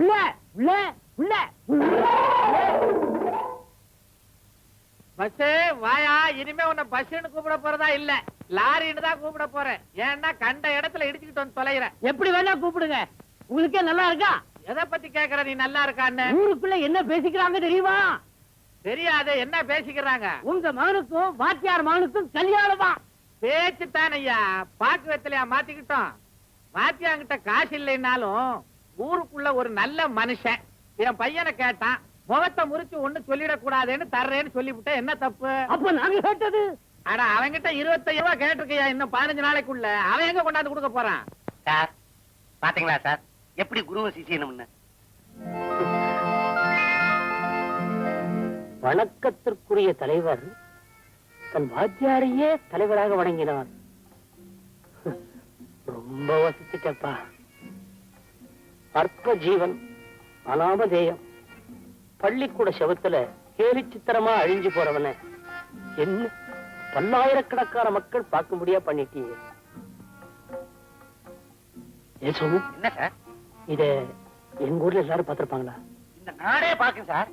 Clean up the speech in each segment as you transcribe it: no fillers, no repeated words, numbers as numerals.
உள்ள உள்ள உள்ள. பஸ் வாயா, இனிமே உன்னை பஸ்ன்னு கூப்பிட போறதா இல்ல, லாரின்னு தான் கூப்பிட போறேன். ஏன்னா கண்ட இடத்துல இடிச்சுக்கிட்டு வந்து தொலைகிறேன். எப்படி வேணா கூப்பிடுங்க, உங்களுக்கே நல்லா இருக்கா? எதை பத்தி கேக்குற நீ? நல்லா இருக்கான்னு ஊருக்குள்ள என்ன பேசிக்கிறாங்க தெரியுமா? தெரியாது. என்ன பேசிக்கிறாங்க? உங்க மகனுக்கும் வாத்தியார் மகனுக்கும் கல்யாணமா? பேச்சு தானையா, பாக்கு வெத்தலையா மாத்திக்கிட்டோம். வாத்தியாங்கிட்ட காசு இல்லைன்னாலும் ஊருக்குள்ள ஒரு நல்ல மனுஷன். என் பையனை கேட்டான், முகத்தை முறிச்சு ஒண்ணு சொல்லிடக் கூடாதுன்னு தர்றேன்னு சொல்லிவிட்டேன். என்ன தப்பு? அப்ப நாங்க கேட்டது? அட அவங்கிட்ட 25 ரூபாய் கேட்டிருக்கையா, இன்னும் 15 நாளைக்குள்ள. அவன் எங்க கொண்டாந்து கொடுக்க போறான்? சார் பாத்தீங்களா சார், எப்படி குருவ சிஷியனும்னு. வணக்கத்திற்குரிய தலைவர் தன் வாத்தியாரையே தலைவராக வணங்கினார். ரொம்ப வசிச்சுட்டப்பா. அற்ப ஜீவன், அனாமதேயம், பள்ளிக்கூட செவத்துல கேலி சித்திரமா அழிஞ்சு போறவன என்ன பல்லாயிரக்கணக்கான மக்கள் பார்க்க முடியா பண்ணிட்டீங்க. என்ன சார், இத எங்க ஊர்ல எல்லாரும் பார்த்திருப்பாங்களா? இந்த நாடே பாக்கு சார்.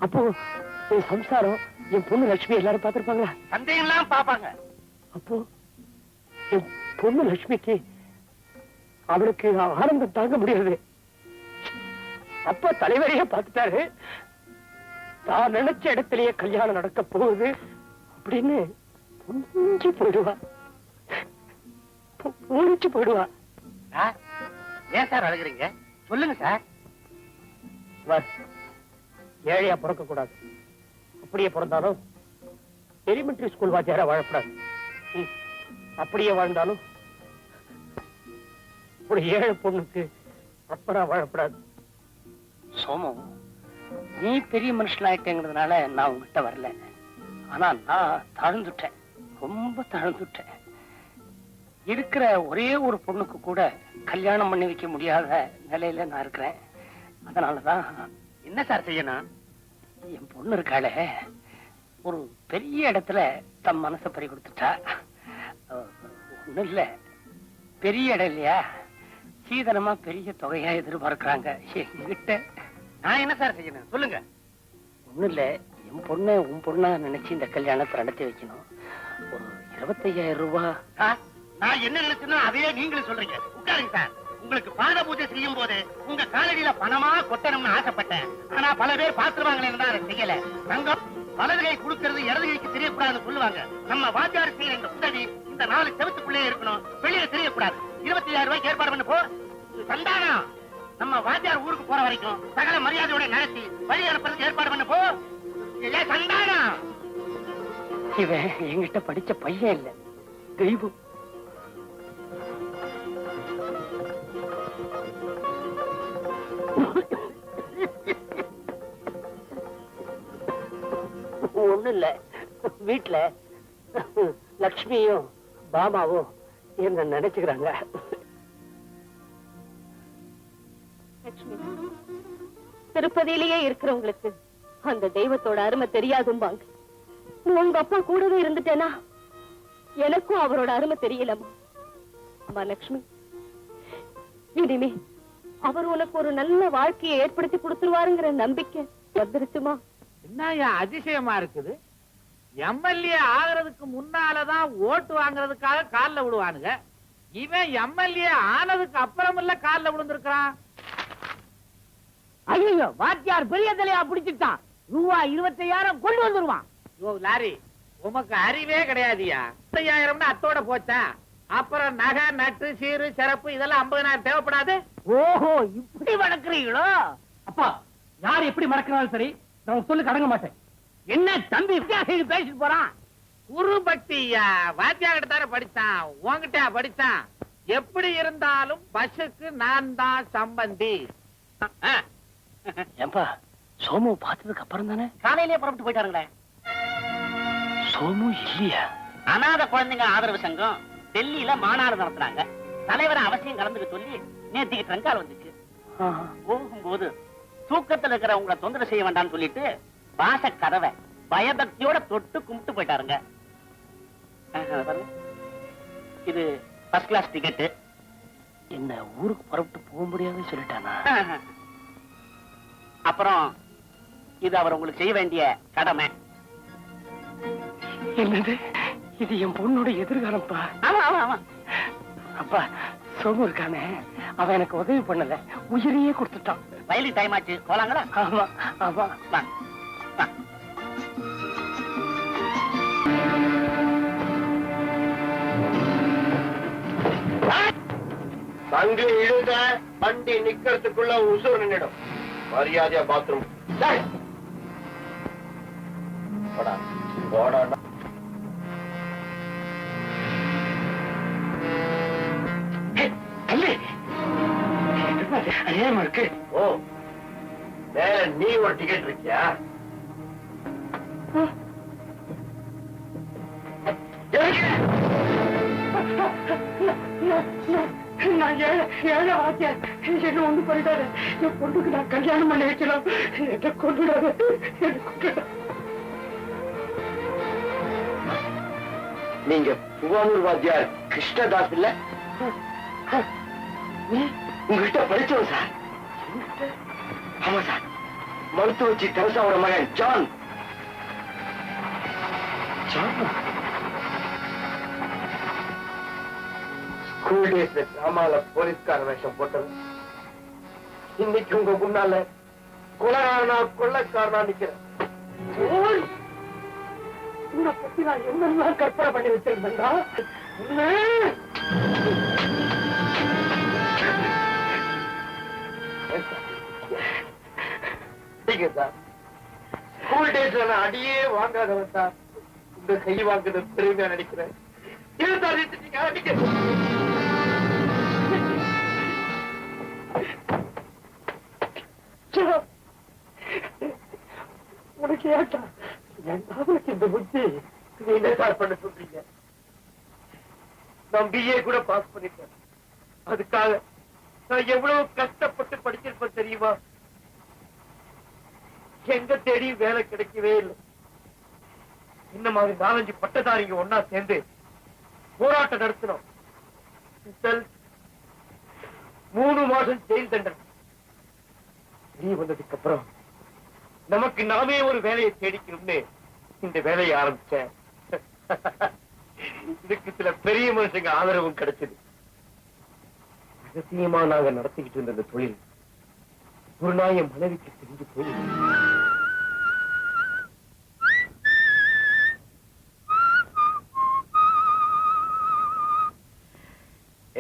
அப்போ என் சம்சாரம், என் பொண்ணு லட்சுமி எல்லாரும் பார்த்திருப்பாங்களா? சந்தேகம் எல்லாம் பாப்பாங்க. அப்போ என் பொண்ணு லட்சுமிக்கு அவளுக்கு ஆனந்தம் தாங்க முடியாது. அப்ப தலைவரையே பார்த்துட்டாரு, தான் நினைச்ச இடத்திலேயே கல்யாணம் நடக்க போகுது அப்படின்னு புரிஞ்சு போயிடுவா. புரிஞ்சு போயிடுவா. ஏன் சார் அழுகுறீங்க? சொல்லுங்க சார். ஏழையா பிறக்க கூடாது, அப்படியே பிறந்தாலும் எலிமெண்டரி ஸ்கூல் வாத்தியாரா வாழக்கூடாது. அப்படியே வாழ்ந்தாலும் ஒரு ஏழை பொண்ணுக்கு அப்படா வாழக்கூடாது. சோமு, நீ பெரிய மனுஷனாயிட்டேங்கிறதுனால நான் உங்ககிட்ட வரல. ஆனா நான் தாழ்ந்துட்டேன், ரொம்ப தாழ்ந்துட்டேன். இருக்கிற ஒரே ஒரு பொண்ணுக்கு கூட கல்யாணம் பண்ணி வைக்க முடியாத நிலையில நான் இருக்கிறேன். அதனாலதான் என்ன சார் செய்யணும்? என் பொண்ணு இருக்காளே, ஒரு பெரிய இடத்துல தம் மனசை பறி கொடுத்துட்டா. ஒண்ணும் இல்ல, பெரிய இடம் இல்லையா, சீதனமா பெரிய தொகையா எதிர்பார்க்கிறாங்க என்கிட்ட. நான் என்ன சார் செய்யணும் சொல்லுங்க. ஒண்ணும் இல்ல, என் பொண்ணை உன் பொண்ணா நினைச்சு இந்த கல்யாணத்தை நடத்தி வைக்கணும். ஒரு 25,000 ரூபாய். நான் என்ன நினைச்சுன்னா அதையே நீங்களும் சொல்றீங்க. உட்காருங்க சார். உங்களுக்கு பாத பூஜை செய்யும் போது உங்க காலடியில பணமா கொட்டணும்னு ஆசைப்பட்டேன். ஆனா பல பேர் பாத்துருவாங்களேன்னு தான் அதை செய்யல. தங்கம் வலது கை கொடுக்கிறது இடது கைக்கு தெரியக்கூடாதுன்னு சொல்லுவாங்க. நம்ம வாத்தியார் செய்யற இந்த உதவி இந்த 4 செவத்துக்குள்ளே இருக்கணும், வெளியே தெரியக்கூடாது. 25,000 ரூபாய்க்கு ஏற்பாடு பண்ண போ. சந்தானம், நம்ம வாத்தியார் ஊருக்கு போற வரைக்கும் சகல மரியாதையோட நடத்தி வழி அனுப்புறதுக்கு ஏற்பாடு பண்ண போ. சந்தானம், இவன் என்கிட்ட படிச்ச பையன் இல்ல, தெய்வம். ஒண்ணு இல்ல, வீட்டுல லட்சுமியும் பாமாவும் என்ன நினைச்சுக்கிறாங்க. லட்சுமி, திருப்பதியிலேயே இருக்கிறவங்களுக்கு அந்த தெய்வத்தோட அருமை தெரியாதும்பாங்க. உங்க அப்பா கூடவே இருந்துட்டேனா எனக்கும் அவரோட அருமை தெரியலமா. அம்மா லட்சுமி, இனிமே அவர் உனக்கு ஒரு நல்ல வாழ்க்கையை ஏற்படுத்தி கொடுத்துருவாருங்கிற நம்பிக்கை வந்துருச்சுமா. என்ன அதிசயமா இருக்குது? எம்எல்ஏ ஆகிறதுக்கு முன்னாலதான் ஓட்டு வாங்குறதுக்காக கால்ல விடுவானுங்க. இவன் எம்எல்ஏ ஆனதுக்கு அப்புறம் இல்ல கால்ல விழுந்திருக்கான். ஐயோ, வாத்தியார் பெரிய தலையா பிடிச்சிட்டான். ரூபாய் 25,000 கொண்டு வந்துருவான். லாரி, உமக்கு அறிவே கிடையாதுயா. 25,000 அத்தோட போச்சா? அப்புறம் நகை நட்டு சீரு சிறப்பு இதெல்லாம் 50,000 தேவைப்படாது? ஓஹோ, இப்படி மடக்குறீங்களோ? அப்பா, யார் எப்படி மடக்கினாலும் சரி, நான் சொல்லு கடங்க மாட்டேன். என்ன தம்பி பேசிட்டு போறான்? குரு பக்தியா, வாத்தியார்கிட்ட தானே படிச்சான், உன்கிட்ட படிச்சான். எப்படி இருந்தாலும் பஸ்ஸுக்கு நான் தான் சம்பந்தி. ஏன்பா, சோமு பார்த்ததுக்கு அப்புறம் தானே காலையிலேயே புறப்பட்டு போயிட்டாருங்களே. சோமு இல்லையா? அநாத குழந்தைங்க ஆதரவு சங்கம் டெல்லியில மாநாடு நடத்துறாங்க. தலைவரை அவசியம் கலந்துக்க சொல்லி நேத்திக்கு ட்ரங்கால் வந்துச்சு. போகும்போது தூக்கத்துல இருக்கிற உங்களை தொந்தரவு செய்ய வேண்டாம்னு சொல்லிட்டு வாச கதவை பயபக்தியோட தொட்டு கும்பிட்டு போயிட்டாருங்க. இது ஃபர்ஸ்ட் கிளாஸ் டிக்கெட். என்ன ஊருக்கு புறப்பட்டு போக முடியாதுன்னு சொல்லிட்டானா? அப்புறம் இது அவர் உங்களுக்கு செய்ய வேண்டிய கடமை. என்னது? இது என் பொண்ணோட எதிர்காலம்ப்பா. ஆமா ஆமா ஆமா. அப்பா, சோமு இருக்கானே, அவன் எனக்கு உதவி பண்ணல, உயிரையே கொடுத்துட்டான். வயலி டைம் ஆச்சு, போலாங்களா? ஆமா ஆமா. வாங்க. அங்க இழுங்க, வண்டி நிக்கிறதுக்குள்ள உசுறு நின்னுடும். மரியாதையா பாத்ரூம். ஏமா இருக்கு? ஓ, மேல நீ ஒரு டிக்கெட் இருக்கியா? நான் ஏழை வாத்தியார், என்ன ஒண்ணு பண்ணிட்டாரு. என் பொண்ணுக்கு நான் கல்யாணம் பண்ணி வைக்கலாம். என்ன கொண்டுடாது, என்ன கொண்டுடா. நீங்க புவானூர் வாத்தியார் கிருஷ்ணதாஸ் இல்ல? உங்ககிட்ட படிச்சோம் சார். ஆமா சார், மருத்துவச்சி தெரசாவோட மகன் ஜான். ஸ்கூல் டேஸ்ல டிராமால போலீஸ்கார வேஷம் போட்டது. இன்னைக்கு உங்க முன்னால கொலைகாரனா கொள்ளைக்காரனா நிக்கிறேன். உன்னை பத்தி நான் என்னெல்லாம் கற்பனை பண்ணி வச்சிருந்தேன்டா. ஸ்கூல் டேஸ்ல நான் அடியே வாங்காதவன் சார். உங்க கை வாங்குறது பெருமையா நினைக்கிறேன். உனக்கு ஏட்டா என் காதலுக்கு இந்த புத்தி நீ என்ன சார் பண்ண சொல்றீங்க? நான் பிஏ கூட பாஸ் பண்ணிட்டேன். அதுக்காக நான் எவ்வளவு கஷ்டப்பட்டு படிச்சிருப்பேன் தெரியுமா? எங்க தேடி வேலை கிடைக்கவே இல்லை. இந்த மாதிரி 4-5 பட்டதாரிங்க ஒன்னா சேர்ந்து போராட்டம் நடத்தினோம். 3 மாசம் ஜெயில் தண்டனை. வெளியே வந்ததுக்கு அப்புறம் நமக்கு நாமே ஒரு வேலையை தேடிக்கணும்னு இந்த வேலையை ஆரம்பிச்சேன். இதுக்கு சில பெரிய மனுஷங்க ஆதரவும் கிடைச்சது. ரகசியமா நாங்க நடத்திக்கிட்டு இருந்த இந்த தொழில் ஒரு நாள் என் மனைவிக்கு தெரிஞ்சு போய்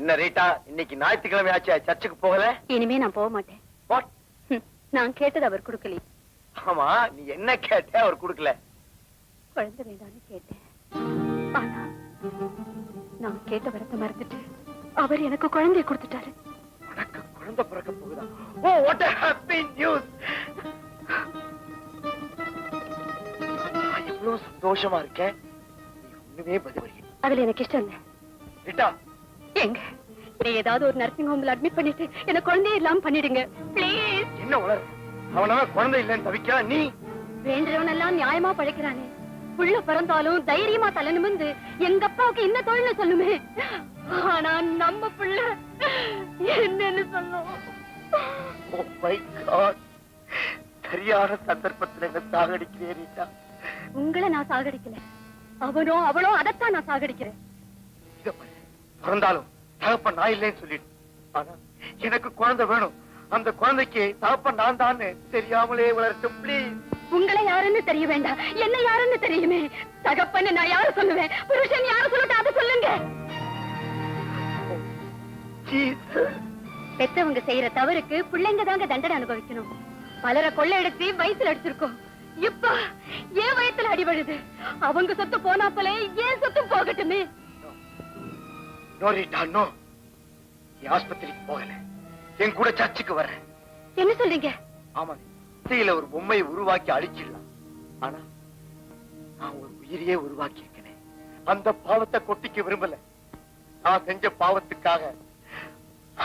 என்ன ரீட்டா, இன்னைக்கு ஞாயிற்றுக்கிழமை ஆச்சு, சர்ச்சுக்கு போகல? இனிமே நான் போக மாட்டேன். நான் கேட்டது அவர் கொடுக்கல. ஆமா, நீ என்ன கேட்ட அவர் கொடுக்கல? குழந்தை வேண்டாம்னு கேட்டேன். ஆனா நான் கேட்ட வரத்தை மறந்துட்டு அவர் எனக்கு குழந்தைய கொடுத்துட்டாரு. உனக்கு குழந்தை பிறக்க போகுதா? ஓ, வாட் a happy news! நான் எவ்வளவு சந்தோஷமா இருக்கேன். நீ ஒண்ணுமே பதில் வரீங்க. அதுல எனக்கு இஷ்டம் இல்லை. ரீட்டா, எங்க நீ ஏதாவது ஒரு நர்சிங் ஹோம்ல அட்மிட் பண்ணிட்டு என்ன குழந்தைய இல்லாம பண்ணிடுங்க ப்ளீஸ். என்ன உளறு? அவனவன் குழந்தை இல்லைன்னு தவிக்கா நீ? வேண்டவன் எல்லாம் நியாயமா பழைக்கிறானே. புள்ள பிறந்தாலும் தைரியமா தலை நிமிர்ந்து எங்க அப்பாவுக்கு என்ன தொழில் சொல்லுமே. ஆனா நம்ம புள்ள என்னன்னு சொல்லும்? Oh my God! சரியான சந்தர்ப்பத்தில் என்ன சாகடிக்கிறேன் ரீட்டா. உங்களை நான் சாகடிக்கல, அவனோ அவளோ அதைத்தான் நான் சாகடிக்கிறேன். பிறந்தாலும் தகப்பன் நான் இல்லைன்னு சொல்லிடு. ஆனா எனக்கு குழந்தை வேணும். அந்த குழந்தைக்கு தகப்பன் நான் தான் தெரியாமலே வளரட்டும் ப்ளீஸ். உங்களை யாருன்னு தெரிய வேண்டாம், என்ன யாருன்னு தெரியுமே. தகப்பன்னு நான் யாரு சொல்லுவேன், புருஷன் யாரு சொல்லட்டும் அதை சொல்லுங்க. பெத்தவங்க செய்யற தவறுக்கு பிள்ளைங்க தாங்க தண்டனை அனுபவிக்கணும். பலரை கொள்ளை எடுத்து வயசுல அடிச்சிருக்கோம். இப்ப ஏன் வயசுல அடிபடுது? அவங்க சொத்து போனா போல ஏன் சொத்து போகட்டுமே. ஆஸ்பத்திரிக்கு போகல, என் கூட சர்ச்சுக்கு வர்றேன். என்ன சொல்றீங்க? ஆமா, ஒரு பொம்மையை உருவாக்கி அழிச்சிடலாம். ஆனா நான் ஒரு உயிரையே உருவாக்கி இருக்கிறேன். அந்த பாவத்தை கொட்டிக்க விரும்பல. நான் செஞ்ச பாவத்துக்காக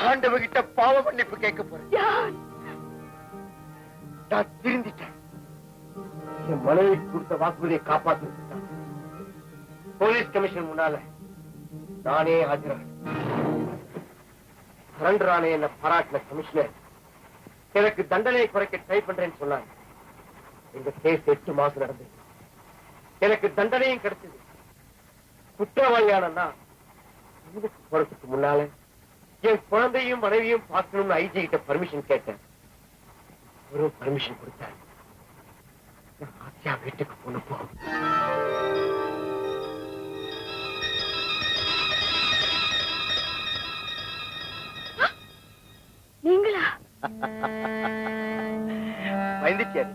ஆண்டவகிட்ட பாவ மன்னிப்பு கேட்க போறேன். நான் திருந்திட்டேன். என் மனைவி கொடுத்த வாக்குறுதியை காப்பாற்ற போலீஸ் கமிஷன் முன்னால நானே ஆஜரான சரண்டரானே என்ன பாராட்டின கமிஷனர் எனக்கு தண்டனையை குறைக்க ட்ரை பண்றேன்னு சொன்னாங்க. எங்க கேஸ் 8 மாசம் நடந்தது. எனக்கு தண்டனையும் கிடைச்சது. குற்றவாளியானா போறதுக்கு முன்னால என் குழந்தையும் மனைவியும் பார்க்கணும்னு ஐஜி கிட்ட பர்மிஷன் கேட்டேன். ஒரு பர்மிஷன் கொடுத்தாரு. ஆசியா வீட்டுக்கு போனப்போ நீங்களா? பயந்துட்டியா?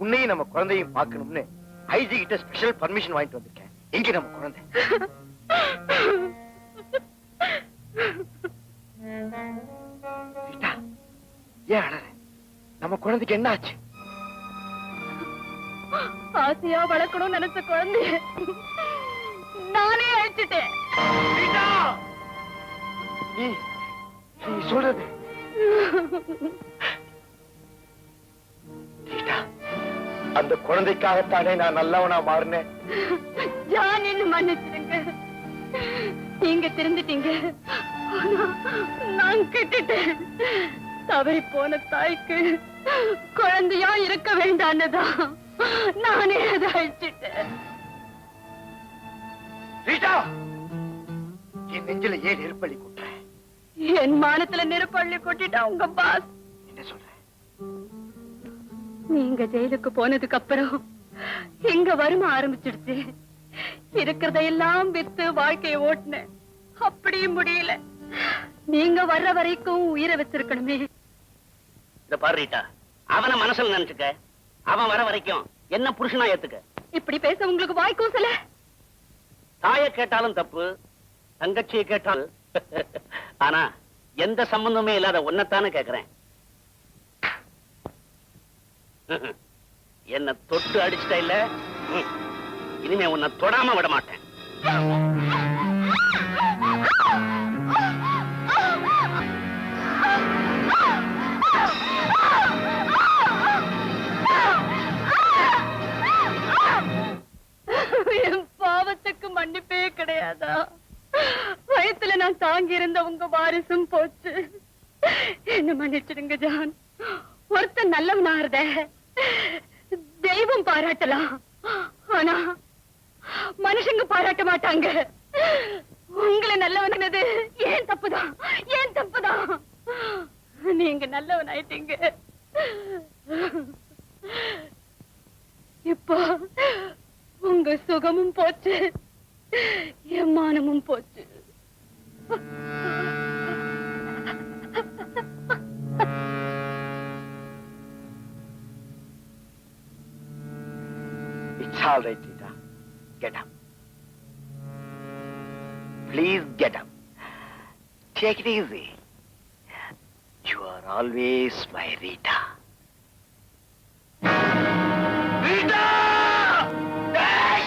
உன்னையும் நம்ம குழந்தையும் பார்க்கணும்னு ஐஜி கிட்ட ஸ்பெஷல் பர்மிஷன் வாங்கிட்டு வந்திருக்கேன். எங்க நம்ம குழந்தை? ஏன் அழற? நம்ம குழந்தைக்கு என்ன ஆச்சு? ஆசையா வளர்க்கணும்னு நினைச்ச குழந்தைய நானே அழைச்சிட்டேன். நீ சொல்றது அந்த குழந்தைக்காகத்தானே நான் நல்லவனா மாறினேன். ஜான், என்ன மன்னிச்சிடுங்க. நீங்க திருந்துட்டீங்க. ஆனா நான் கெட்டுட்டேன். தவறி போன தாய்க்கு குழந்தையா இருக்க வேண்டான்னுதான் நானே அதை அழிச்சிட்டேன். என் நெஞ்சில ஏன் நெருப்பள்ளி கொட்டுற? என் மானத்துல நெருப்பள்ளி கொட்டிட்டா உங்க பாஸ். என்ன சொல்ற? நீங்க ஜெயிலுக்கு போனதுக்கு அப்புறம் எங்க வறுமை ஆரம்பிச்சிடுச்சு. இருக்கிறதையெல்லாம் வித்து வாழ்க்கையை ஓட்டுனேன். அப்படியும் முடியல. நீங்க வர்ற வரைக்கும் உயிரை வச்சிருக்கணுமே. இத பாரு ரீட்டா, அவனை மனசுல நினைச்சுக்க. அவன் வர வரைக்கும் என்ன புருஷனா ஏத்துக்க. இப்படி பேச உங்களுக்கு வாய் கூசல? தாய கேட்டாலும் தப்பு, தங்கச்சியை கேட்டாலும். ஆனா எந்த சம்பந்தமே இல்லாத ஒன்னத்தானே கேக்குறேன். என்ன தொட்டு அடிச்சிட்ட இல்ல, இனிமே உன்னை தொடாம விட மாட்டேன். என் பாவத்துக்கு மன்னிப்பே கிடையாதா? வயத்துல நான் தாங்கி இருந்த உங்க வாரிசும் போச்சு. என்ன மன்னிச்சிடுங்க ஜான். ஒருத்தன் நல்லவனாருத தெய்வம் பாராட்டலாம், ஆனா மனுஷங்க பாராட்ட மாட்டாங்க. உங்களை நல்லவனது ஏன் தப்புதான், ஏன் தப்புதான். நீங்க நல்லவன் ஆயிட்டீங்க. இப்போ உங்க சுகமும் போச்சு, என் மானமும் போச்சு. It's all right, Rita. Get up. Please get up. Take it easy. You are always my Rita. Rita! Hey!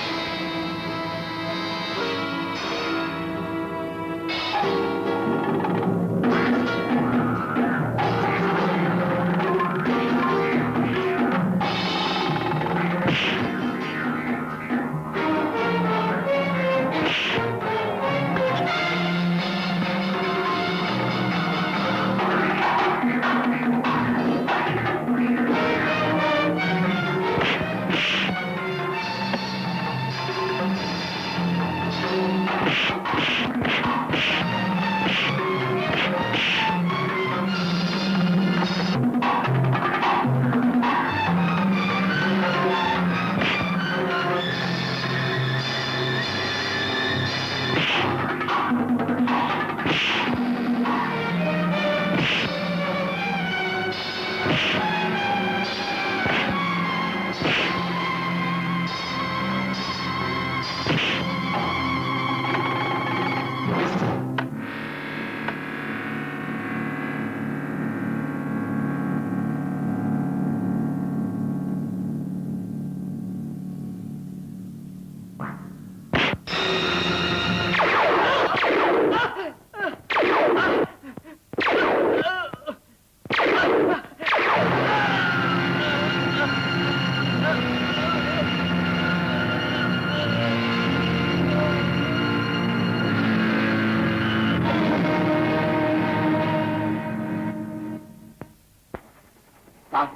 Sir,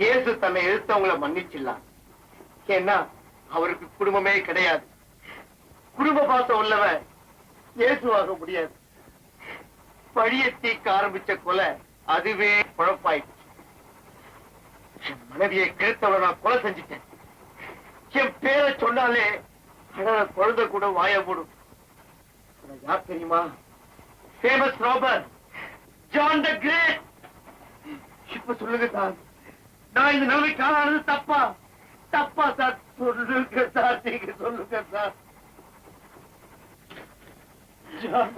இயேசு தன்னை எதிர்த்தவங்களை மன்னிச்சிடலாம். ஏன்னா அவருக்கு குடும்பமே கிடையாது. குடும்ப பாசம் உள்ளவன் இயேசுவாக முடியாது. பழிய தீக்க ஆரம்பிச்ச கொலை அதுவே குழப்பாயிடுச்சு. என் மனைவியை கெடுத்தவளை நான் கொலை செஞ்சுட்டேன். என் பேரை சொன்னாலே குழந்தை கூட வாய மூடும். யார் தெரியுமா? Famous robber John the great. இப்ப சொல்லுங்க சார், நான் இந்த நிலைமைக்கு ஆளானது தப்பா? தப்பா சார்? சொல்லுங்க சார், நீங்க சொல்லுங்க சார். ஜான்,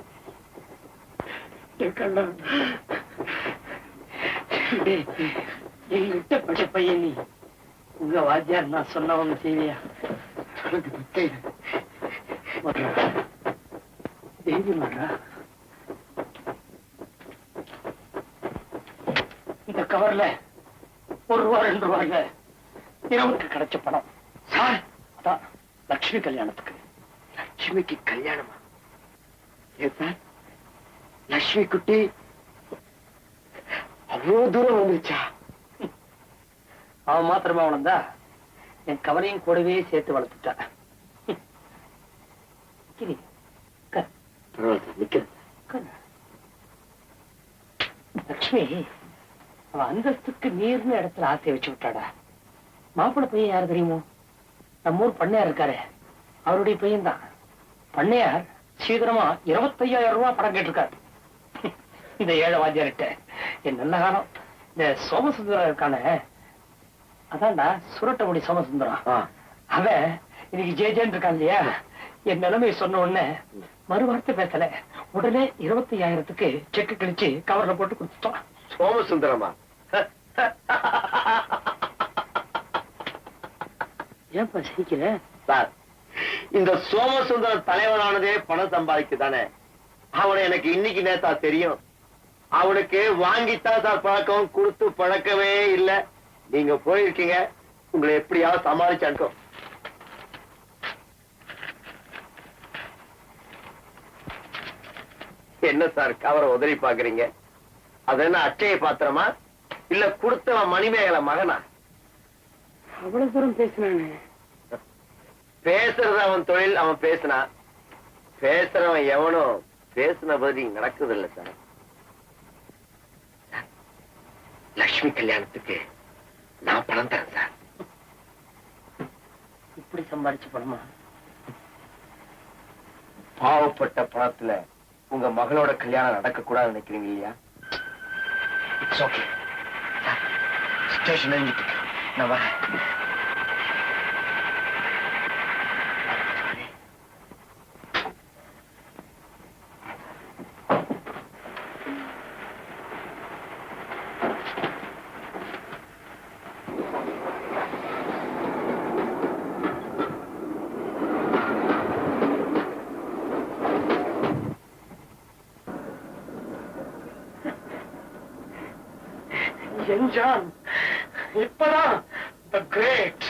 என்கிட்ட பட்ட பையன் நீ. உங்க வாத்தியார் நான் சொன்னவங்க செய்வியா? தேவி மாட்டா, இந்த கவர்ல ₹1 ₹2 இரவுக்கு கிடைச்ச பணம் சார். அதான் லட்சுமி கல்யாணத்துக்கு. லட்சுமிக்கு கல்யாணமா? ஏன் சார், லட்சுமி குட்டி அவ்வளவு தூரம் வந்துச்சா? அவன் மாத்திரமா வளர்ந்தா என் கவலையும் கூடவே சேர்த்து வளர்த்துட்டா. லட்சுமி அவன் அந்தஸ்துக்கு மீறின இடத்துல ஆசை வச்சு விட்டாடா. மாப்பிள்ளை பையன் யாரு தெரியுமோ? நம்ம ஊர் பண்ணையார் இருக்காரு, அவருடைய பையன் தான். பண்ணையார் சீக்கிரமா ₹25,000 பணம் கேட்டிருக்காரு. இந்த ஏழை வாத்தியார்கிட்ட என் நல்ல காலம். இந்த சோமசுந்தரம் இருக்கான, அதான்டா சுரட்டமுடி சோமசுந்தரம், அவன் இன்னைக்கு ஜேஜேன்னு இருக்கான் இல்லையா? என் நிலைமையை சொன்ன உடனே மறுவார்த்தை பேசல, உடனே 25,000க்கு செக் கிழிச்சு கவர்ல போட்டு கொடுத்துட்டோம். சோமசுந்தரமா? ஏன்பா சிரிக்கிற? சார், இந்த சோமசுந்தரம் தலைவனானதே பணம் சம்பாதிக்குதானே. அவனை எனக்கு இன்னைக்கு நேத்தா தெரியும். அவனுக்கு வாங்கித்தான் சார் பழக்கம், கொடுத்து பழக்கவே இல்லை. நீங்க போயிருக்கீங்க, உங்களை எப்படியாவது சமாளிச்சு அனுக்கும். என்ன சார் கவரை உதறி பாக்குறீங்க? அது என்ன அட்சய பாத்திரமா, இல்ல கொடுத்தவன் மணிமேகலை மகனா? அவ்வளவு தூரம் பேசினானே. பேசுறது அவன் தொழில், அவன் பேசினா. பேசுறவன் எவனும் பேசின பதி நடக்குது இல்ல சார். லட்சுமி கல்யாணத்துக்கு நான் பணம் தரேன் சார். இப்படி சம்பாதிச்ச பணமா? பாவப்பட்ட பணத்துல உங்க மகளோட கல்யாணம் நடக்க கூடாது நினைக்கிறீங்க இல்லையா? இட்ஸ் ஓகே சார், ஸ்டேஷன் எழுதிட்டு நான் வரேன். ஜான், இப்பதான் the great